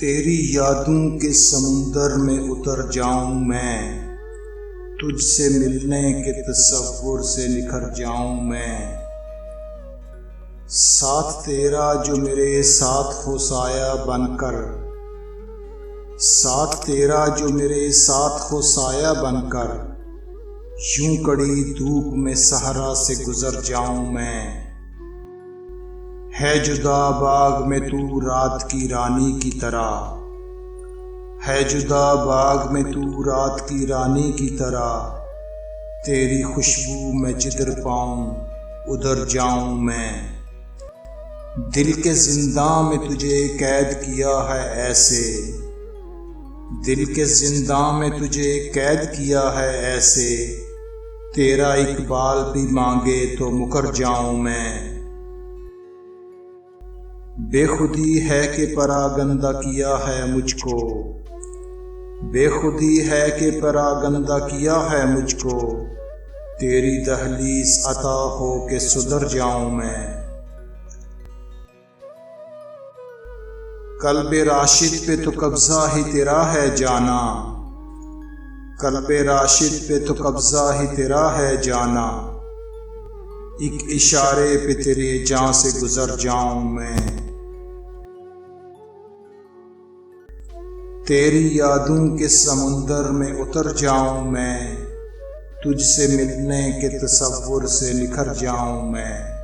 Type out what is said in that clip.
तेरी यादों के समुंदर में उतर जाऊं मैं, तुझसे मिलने के तसव्वुर से निखर जाऊं मैं। साथ तेरा जो मेरे साथ हो साया बनकर, साथ तेरा जो मेरे साथ हो साया बनकर, यूं कड़ी धूप में सहरा से गुजर जाऊं मैं। है जुदा बाग में तू रात की रानी की तरह, है जुदा बाग में तू रात की रानी की तरह, तेरी खुशबू में जिधर पाऊं उधर जाऊं मैं। दिल के जिंदा में तुझे कैद किया है ऐसे, दिल के जिंदा में तुझे कैद किया है ऐसे, तेरा इकबाल भी मांगे तो मुकर जाऊं मैं। बेखुदी है कि परागंदा किया है मुझको, बेखुदी है कि परागंदा किया है मुझको, तेरी दहलीज अता हो के सुधर जाऊं मैं। कल्बे राशिद पे तो कब्जा ही तेरा है जाना, कल्बे राशिद पे तो कब्जा ही तेरा है जाना, एक इशारे पे तेरे जान से गुजर जाऊं मैं। तेरी यादों के समुंदर में उतर जाऊं मैं, तुझसे मिलने के तसव्वुर से निखर जाऊं मैं।